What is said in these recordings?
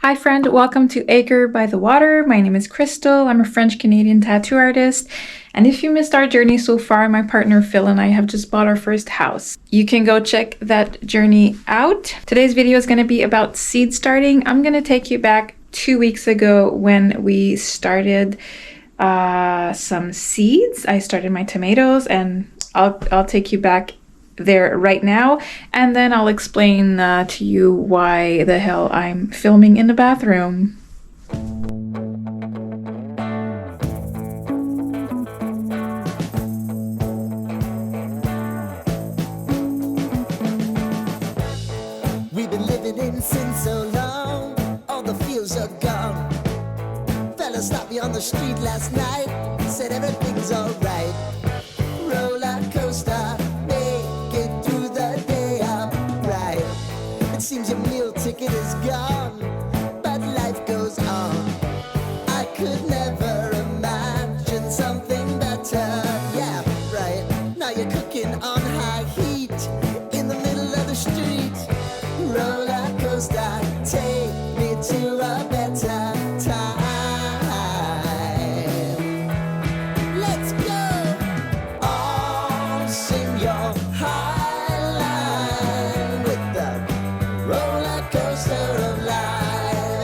Hi friend, welcome to Acre by the Water. My name is Krystle. I'm a French-Canadian tattoo artist. And if you missed our journey so far, my partner Phil and I have just bought our first house. You can go check that journey out. Today's video is going to be about seed starting. I'm going to take you back 2 weeks ago when we started some seeds. I started my tomatoes, and I'll take you back there right now, and then I'll explain to you why the hell I'm filming in the bathroom. We've been living in sin so long, all the fields are gone. Fella stopped me on the street last night, said everything's alright. Roller coaster, seems your meal ticket is gone, but life goes on. I could never imagine something better. Yeah, right. Now you're cooking on high heat in the middle of the street. Roller coaster, take me to a better time. Let's go. All sing your high line with the roller coaster of life.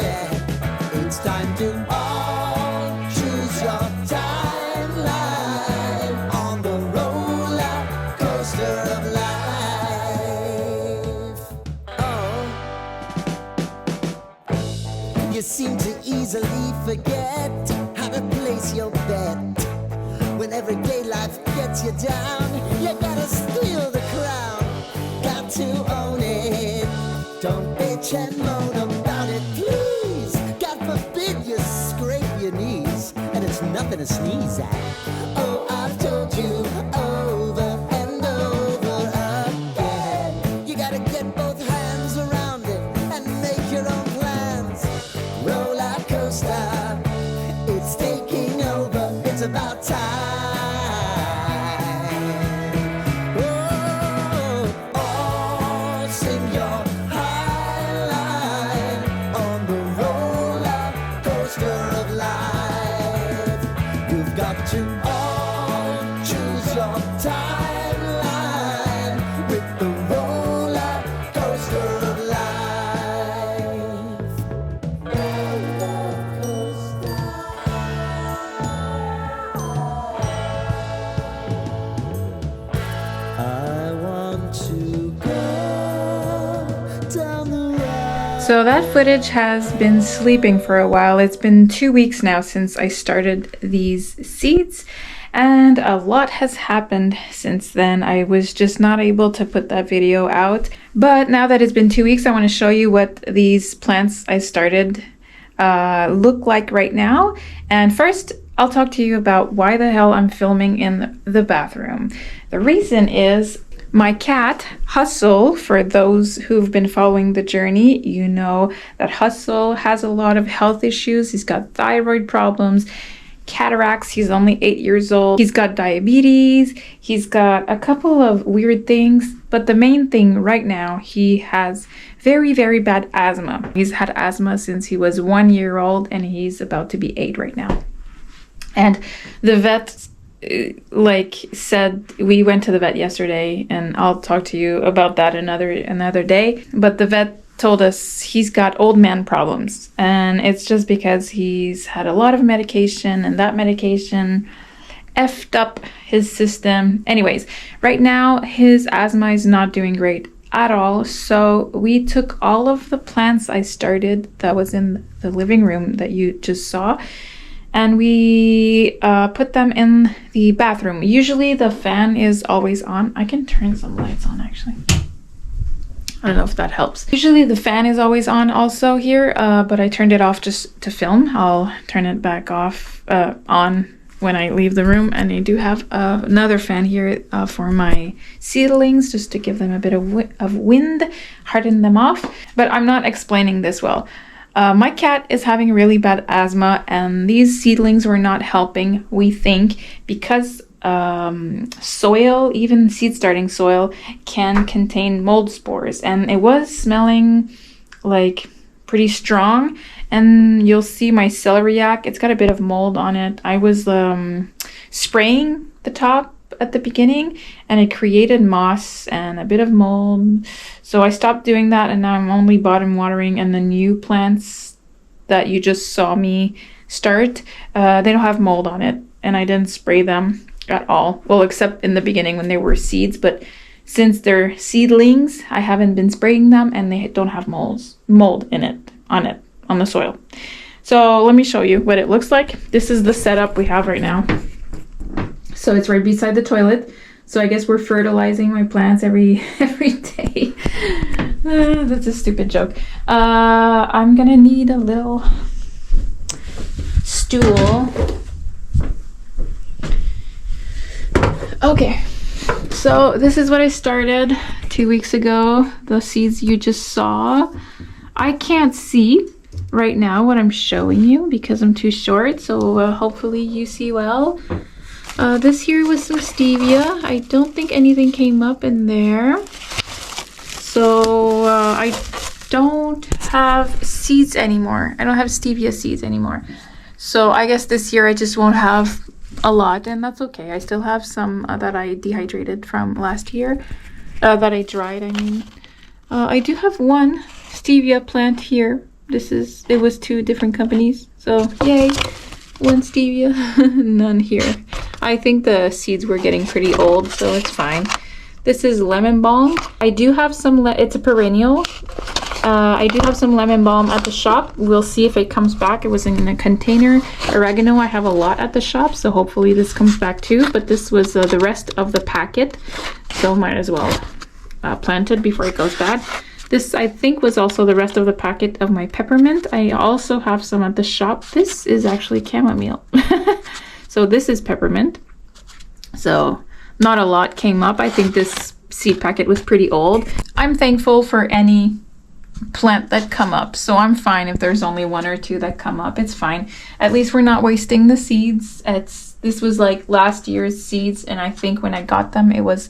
Yeah. It's time to all choose your timeline on the roller coaster of life. Oh, you seem to easily forget how to place your bet. When everyday life gets you down, you gotta steal the crown, got to own it. Don't bitch and moan about it, please. God forbid you scrape your knees, and it's nothing to sneeze at. Oh, I've told you over and over again, you gotta get both hands around it and make your own plans. Roller coaster, it's taking over, it's about time. To all choose your timeline with the roller coaster of life. Roller coaster. I want to go down the road. So that footage has been sleeping for a while. It's been 2 weeks now since I started these seeds, and a lot has happened since then. I was just not able to put that video out. But now that it's been 2 weeks, I want to show you what these plants I started look like right now. And first, I'll talk to you about why the hell I'm filming in the bathroom. The reason is my cat, Hustle. For those who've been following the journey, you know that Hustle has a lot of health issues. He's got thyroid problems, cataracts. He's only 8 years old. He's got diabetes. He's got a couple of weird things. But the main thing right now, he has very, very bad asthma. He's had asthma since he was 1 year old, and he's about to be 8 right now. And the vet said, we went to the vet yesterday, and I'll talk to you about that another day, but the vet told us he's got old man problems, and it's just because he's had a lot of medication, and that medication effed up his system. Anyways, right now his asthma is not doing great at all, so we took all of the plants I started that was in the living room that you just saw, and we put them in the bathroom. Usually the fan is always on. I can turn some lights on actually. I don't know if that helps. Usually the fan is always on also here, but I turned it off just to film. I'll turn it back off on when I leave the room. And I do have another fan here for my seedlings, just to give them a bit of wind, harden them off. But I'm not explaining this well. My cat is having really bad asthma, and these seedlings were not helping, we think, because soil, even seed starting soil, can contain mold spores, and it was smelling like pretty strong. And you'll see my celeriac, it's got a bit of mold on it. I was spraying the top at the beginning and it created moss and a bit of mold. So I stopped doing that and now I'm only bottom watering, and the new plants that you just saw me start, they don't have mold on it, and I didn't spray them at all. Well, except in the beginning when they were seeds, but since they're seedlings, I haven't been spraying them and they don't have mold in it, on the soil. So let me show you what it looks like. This is the setup we have right now. So it's right beside the toilet. So I guess we're fertilizing my plants every day. That's a stupid joke. I'm gonna need a little stool. Okay, so this is what I started 2 weeks ago. The seeds you just saw. I can't see right now what I'm showing you because I'm too short, so hopefully you see well. This here was some stevia. I don't think anything came up in there. So I don't have seeds anymore. I don't have stevia seeds anymore. So I guess this year I just won't have a lot, and that's okay. I still have some that I dehydrated from last year, that I dried, I mean. I do have one stevia plant here. It was 2 different companies, so yay, one stevia. None here. I think the seeds were getting pretty old, so it's fine. This is lemon balm. I do have some, it's a perennial. I do have some lemon balm at the shop. We'll see if it comes back. It was in a container. Oregano, I have a lot at the shop, so hopefully this comes back too. But this was the rest of the packet, so might as well plant it before it goes bad. This, I think, was also the rest of the packet of my peppermint. I also have some at the shop. This is actually chamomile. So this is peppermint. So not a lot came up. I think this seed packet was pretty old. I'm thankful for any plant that come up, so I'm fine if there's only 1 or 2 that come up. It's fine. At least we're not wasting the seeds. This was like last year's seeds, and I think when I got them it was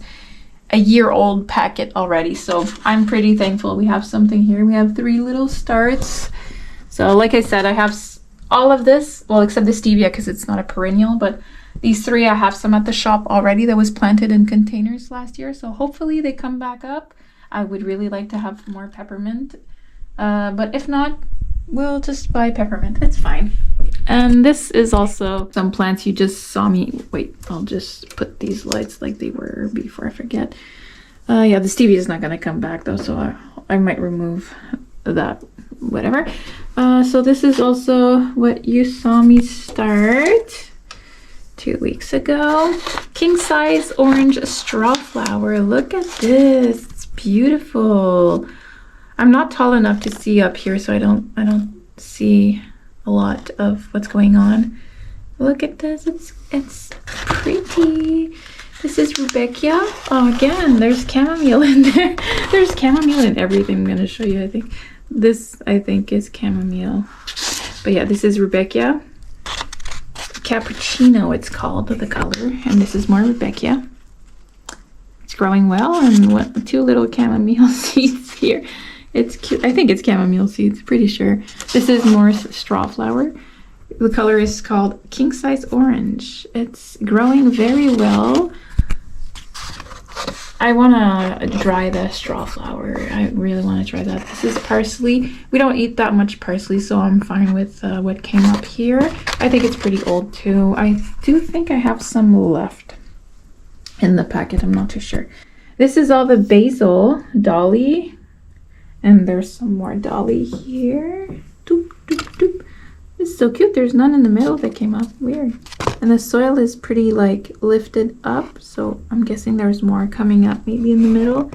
a year-old packet already, so I'm pretty thankful we have something here. We have 3 little starts. So like I said, I have all of this, well, except the stevia because it's not a perennial, but these 3, I have some at the shop already that was planted in containers last year, so hopefully they come back up. I would really like to have more peppermint, but if not, we'll just buy peppermint. It's fine. And this is also some plants you just saw me. Wait, I'll just put these lights like they were before I forget. Yeah, the stevia is not going to come back though, so I might remove that, whatever. So this is also what you saw me start 2 weeks ago. King size orange straw flower. Look at this. It's beautiful. I'm not tall enough to see up here, so I don't see a lot of what's going on. Look at this. It's pretty. This is Rudbeckia. Oh, again, there's chamomile in there. There's chamomile in everything I'm going to show you, I think. This, I think, is chamomile. But yeah, this is Rudbeckia. Cappuccino, it's called, the color. And this is more Rudbeckia. It's growing well, and 2 little chamomile seeds here. It's cute. I think it's chamomile seeds, pretty sure. This is more straw flower. The color is called king size orange. It's growing very well. I want to dry the straw flower. I really want to try that. This is parsley. We don't eat that much parsley, so I'm fine with what came up here. I think it's pretty old too. I do think I have some left in the packet. I'm not too sure. This is all the basil, Deli. And there's some more Deli here. Doop, doop, doop. It's so cute. There's none in the middle that came up. Weird. And the soil is pretty like lifted up, so I'm guessing there's more coming up maybe in the middle.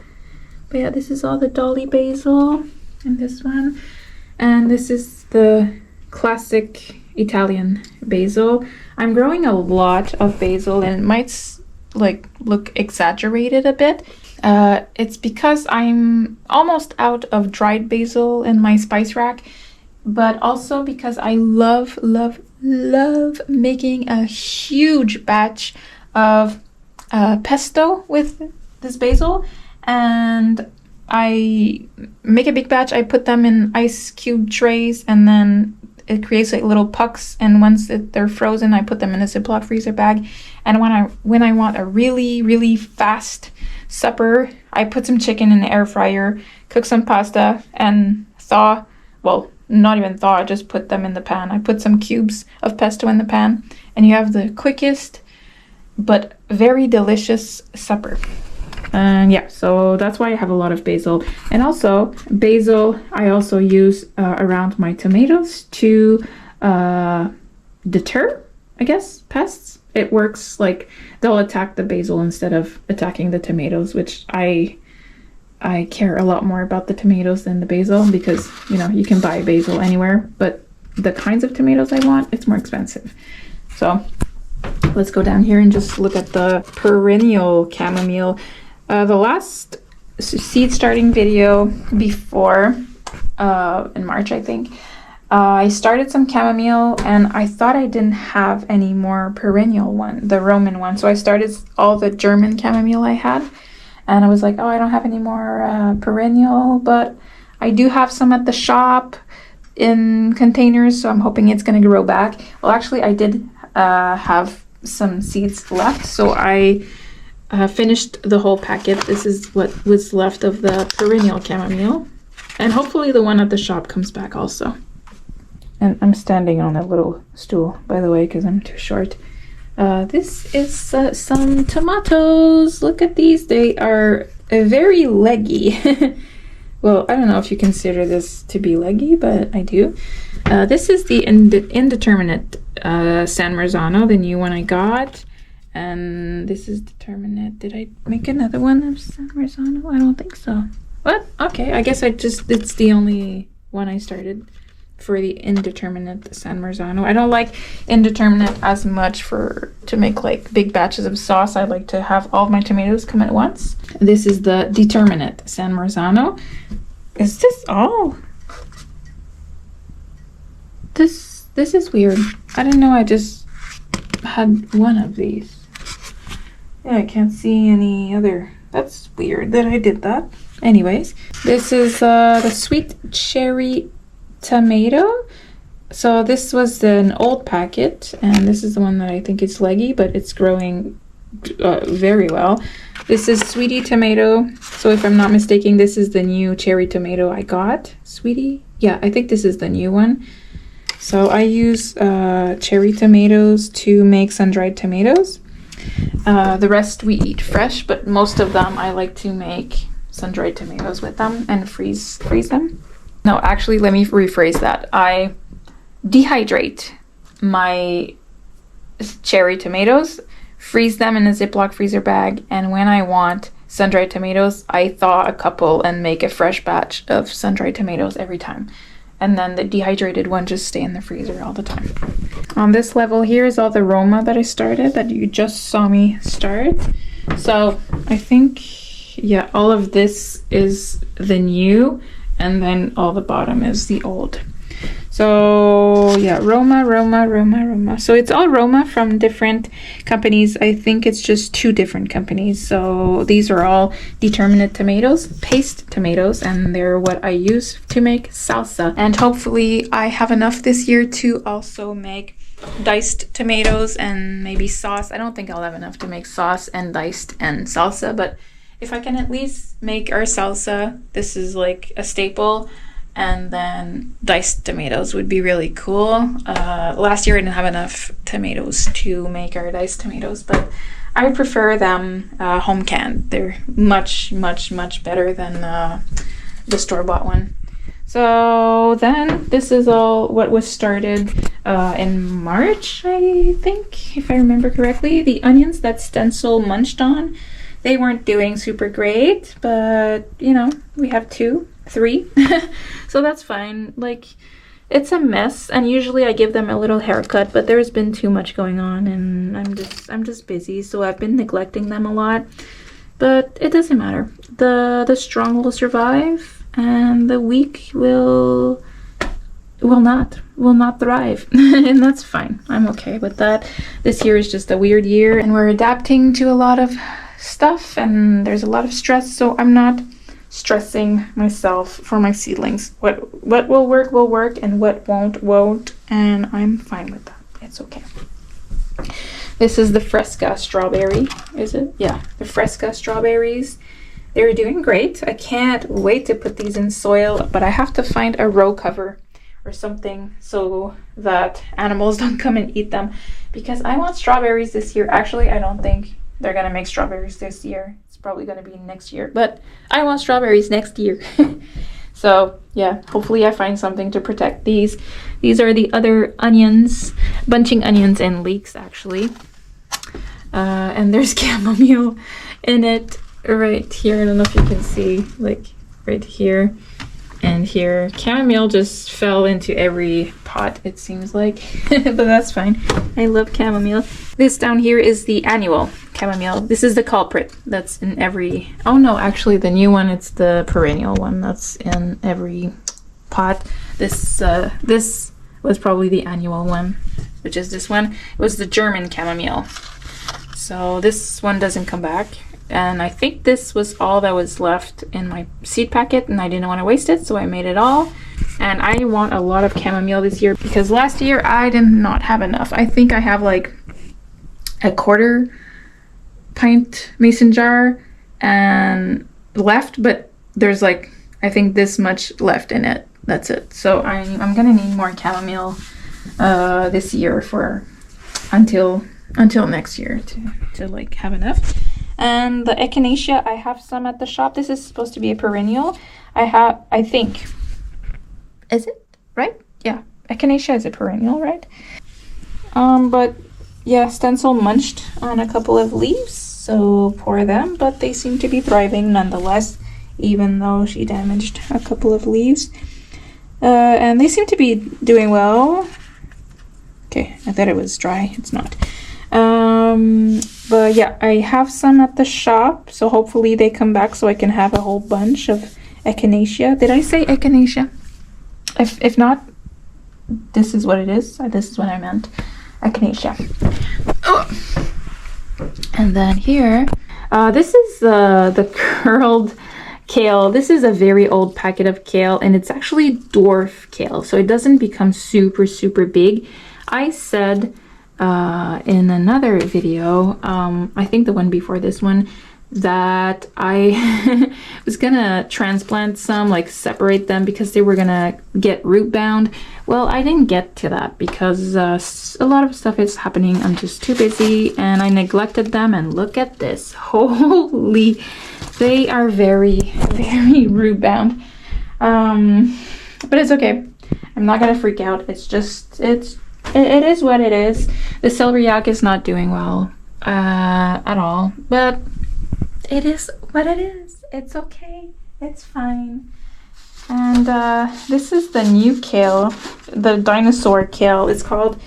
But yeah, this is all the Deli basil and this one. And this is the classic Italian basil. I'm growing a lot of basil, and it might like look exaggerated a bit. It's because I'm almost out of dried basil in my spice rack, but also because I love making a huge batch of pesto with this basil, and I make a big batch, I put them in ice cube trays, and then it creates like little pucks, and once they're frozen, I put them in a Ziploc freezer bag. And when I want a really, really fast supper, I put some chicken in the air fryer, cook some pasta, and thaw, well, not even thaw, just put them in the pan. I put some cubes of pesto in the pan, and you have the quickest but very delicious supper. And yeah, so that's why I have a lot of basil. And also, basil I also use around my tomatoes to deter, I guess, pests. It works like they'll attack the basil instead of attacking the tomatoes, which I care a lot more about the tomatoes than the basil, because, you know, you can buy basil anywhere, but the kinds of tomatoes I want, it's more expensive. So let's go down here and just look at the perennial chamomile. The last seed starting video before in March, I think, I started some chamomile, and I thought I didn't have any more perennial one, the Roman one. So I started all the German chamomile I had, and I was like, oh, I don't have any more perennial, but I do have some at the shop in containers, so I'm hoping it's going to grow back. Well, actually, I did have some seeds left, so I finished the whole packet. This is what was left of the perennial chamomile, and hopefully the one at the shop comes back also. And I'm standing on a little stool, by the way, because I'm too short. This is some tomatoes. Look at these. They are very leggy. Well, I don't know if you consider this to be leggy, but I do. This is the indeterminate San Marzano, the new one I got. And this is determinate. Did I make another one of San Marzano? I don't think so. What? Okay, I guess it's the only one I started for the indeterminate San Marzano. I don't like indeterminate as much to make like big batches of sauce. I like to have all of my tomatoes come at once. This is the determinate San Marzano. Is this all? This is weird. I didn't know I just had one of these. Yeah, I can't see any other. That's weird that I did that. Anyways, this is the sweet cherry tomato. So this was an old packet, and this is the one that I think is leggy, but it's growing very well. This is sweetie tomato. So if I'm not mistaken, this is the new cherry tomato I got. Sweetie? Yeah, I think this is the new one. So I use cherry tomatoes to make sun-dried tomatoes. The rest we eat fresh, but most of them I like to make sun-dried tomatoes with them and freeze them. No, actually, let me rephrase that. I dehydrate my cherry tomatoes, freeze them in a Ziploc freezer bag, and when I want sun-dried tomatoes, I thaw a couple and make a fresh batch of sun-dried tomatoes every time. And then the dehydrated one just stay in the freezer all the time. On this level here is all the Roma that I started, that you just saw me start. So I think, yeah, all of this is the new, and then all the bottom is the old. So yeah, Roma. So it's all Roma from different companies. I think it's just 2 different companies. So these are all determinate tomatoes, paste tomatoes, and they're what I use to make salsa. And hopefully I have enough this year to also make diced tomatoes and maybe sauce. I don't think I'll have enough to make sauce and diced and salsa, but if I can at least make our salsa, this is like a staple. And then diced tomatoes would be really cool. Last year I didn't have enough tomatoes to make our diced tomatoes, but I would prefer them home canned. They're much better than the store-bought one. So then this is all what was started in March, I think, if I remember correctly. The onions that Stencil munched on, they weren't doing super great, but you know, we have 2, 3, so that's fine. Like, it's a mess, and usually I give them a little haircut, but there's been too much going on, and I'm just busy, so I've been neglecting them a lot. But it doesn't matter. The strong will survive, and the weak will not thrive. And that's fine. I'm okay with that. This year is just a weird year, and we're adapting to a lot of stuff, and there's a lot of stress, so I'm not stressing myself for my seedlings. What will work, and what won't, and I'm fine with that. It's okay. This is the Fresca strawberry, is it? Yeah, the Fresca strawberries. They're doing great. I can't wait to put these in soil, but I have to find a row cover or something so that animals don't come and eat them, because I want strawberries this year. Actually, I don't think they're gonna make strawberries this year. It's probably gonna be next year, but I want strawberries next year. So yeah, hopefully I find something to protect these. These are the other onions, bunching onions and leeks actually. And there's chamomile in it right here. I don't know if you can see, like right here and here. Chamomile just fell into every pot, it seems like, but that's fine. I love chamomile. This down here is the annual chamomile. This is the culprit that's in every, oh no, actually the new one, it's the perennial one that's in every pot. This was probably the annual one, which is this one. It was the German chamomile. So this one doesn't come back. And I think this was all that was left in my seed packet, and I didn't want to waste it, so I made it all. And I want a lot of chamomile this year, because last year I did not have enough. I think I have like a 1/4 pint mason jar and left, but there's like, I think this much left in it. That's it. So I'm gonna need more chamomile this year for until next year to like have enough. And the echinacea, I have some at the shop. This is supposed to be a perennial. I think, is it right? Yeah, echinacea is a perennial, right? But yeah, Stencil munched on a couple of leaves, so poor them, but they seem to be thriving nonetheless, even though she damaged a couple of leaves. And they seem to be doing well. Okay, I thought it was dry. It's not. But yeah, I have some at the shop, so hopefully they come back so I can have a whole bunch of echinacea. Did I say echinacea? If not, this is what it is. This is what I meant. Echinacea. Oh. And then here, this is the curled kale. This is a very old packet of kale, and it's actually dwarf kale, so it doesn't become super big. I said in another video, I think the one before this one, that I was gonna transplant some, like separate them, because they were gonna get root bound. Well, I didn't get to that because a lot of stuff is happening. I'm just too busy and I neglected them, and look at this. Holy, they are very root bound. But it's okay. I'm not gonna freak out. It's just, it is what it is. The celeriac is not doing well at all, but it is what it is. It's okay. It's fine. And this is the new kale, the dinosaur kale. It's called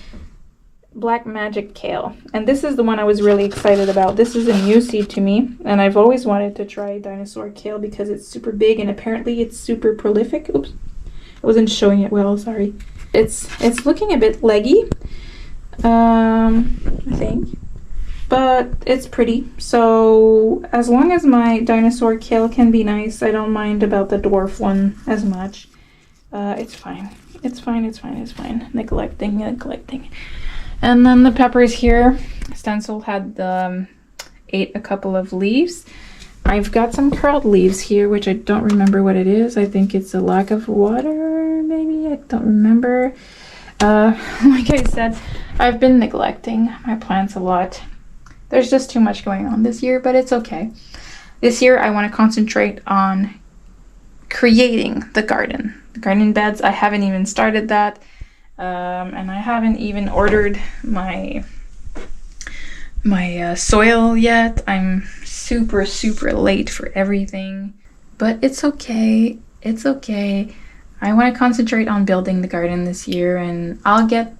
Black Magic Kale. And this is the one I was really excited about. This is a new seed to me, and I've always wanted to try dinosaur kale because it's super big and apparently it's super prolific. Oops, I wasn't showing it well, sorry. It's looking a bit leggy, I think, but it's pretty. So as long as my dinosaur kale can be nice, I don't mind about the dwarf one as much. It's fine. It's fine. Neglecting. And then the peppers here. Stencil had ate a couple of leaves. I've got some curled leaves here, which I don't remember what it is. I think it's a lack of water, maybe? I don't remember. Like I said, I've been neglecting my plants a lot. There's just too much going on this year, but it's okay. This year, I want to concentrate on creating the garden. The garden beds, I haven't even started that. And I haven't even ordered my soil yet. I'm super late for everything, but it's okay. I want to concentrate on building the garden this year, and I'll get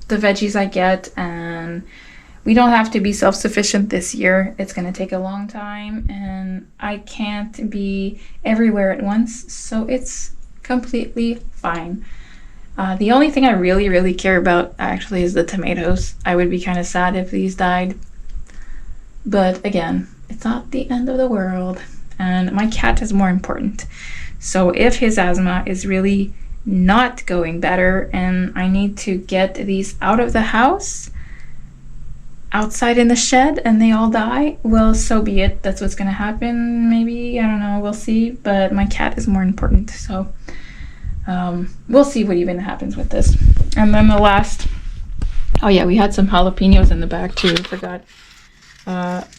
the veggies I get, and we don't have to be self-sufficient this year. It's going to take a long time, and I can't be everywhere at once, so it's completely fine. The only thing I really care about actually is the tomatoes. I would be kind of sad if these died, but again, it's not the end of the world. and my cat is more important. So if his asthma is really not going better and I need to get these out of the house, outside in the shed, and they all die, well, so be it. That's what's gonna happen. Maybe, I don't know, we'll see. But my cat is more important, so we'll see what even happens with this. And then the last, oh yeah, we had some jalapenos in the back too, I forgot.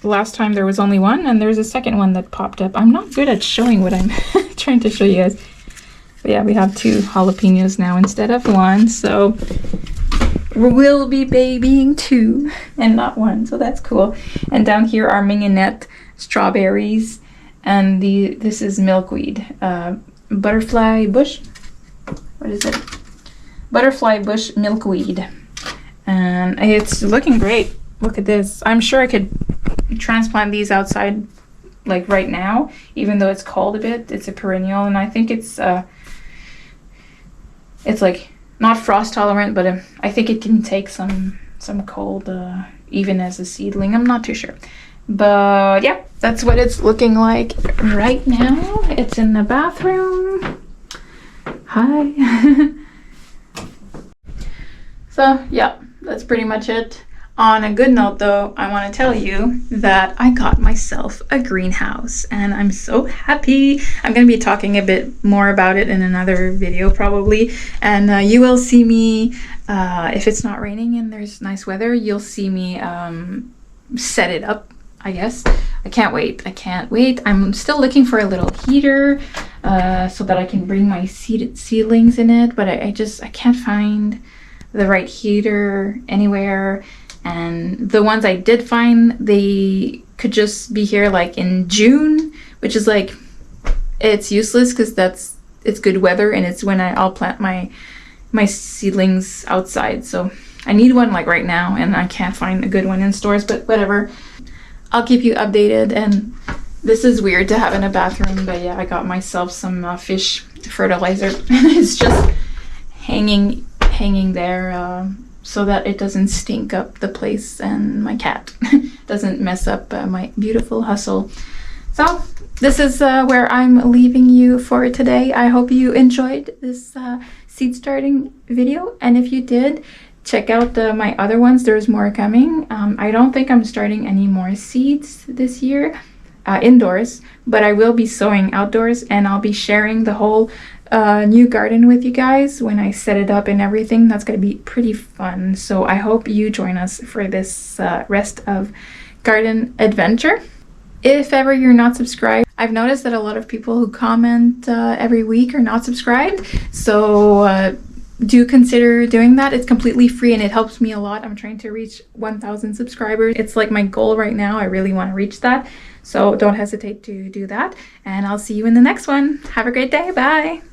Last time there was only one, and there's a second one that popped up. I'm not good at showing what I'm trying to show you guys. But yeah, we have 2 jalapenos now instead of 1, so we'll be babying 2 and not 1, so that's cool. And down here are mignonette strawberries, and this is milkweed, butterfly bush. What is it? Butterfly bush milkweed, and it's looking great. Look at this. I'm sure I could transplant these outside like right now, even though it's cold a bit. It's a perennial, and I think it's like not frost tolerant, but I think it can take some cold even as a seedling. I'm not too sure, but yeah, that's what it's looking like right now. It's in the bathroom. Hi. So yeah, that's pretty much it. On a good note though, I want to tell you that I got myself a greenhouse and I'm so happy. I'm going to be talking a bit more about it in another video probably, and you will see me, if it's not raining and there's nice weather, you'll see me set it up, I guess. I can't wait. I can't wait. I'm still looking for a little heater so that I can bring my seedlings in it, but I can't find the right heater anywhere. And the ones I did find, they could just be here like in June, which is like, it's useless because it's good weather and it's when I'll plant my seedlings outside. So I need one like right now, and I can't find a good one in stores, but whatever. I'll keep you updated. And this is weird to have in a bathroom, but yeah, I got myself some fish fertilizer. It's just hanging there so that it doesn't stink up the place and my cat doesn't mess up my beautiful hustle. So this is where I'm leaving you for today. I hope you enjoyed this seed starting video, and if you did, check out my other ones. There's more coming. I don't think I'm starting any more seeds this year indoors, but I will be sowing outdoors, and I'll be sharing the whole new garden with you guys when I set it up and everything. That's going to be pretty fun. So I hope you join us for this rest of garden adventure. If ever you're not subscribed, I've noticed that a lot of people who comment every week are not subscribed. So do consider doing that. It's completely free and it helps me a lot. I'm trying to reach 1,000 subscribers. It's like my goal right now. I really want to reach that. So don't hesitate to do that. And I'll see you in the next one. Have a great day. Bye.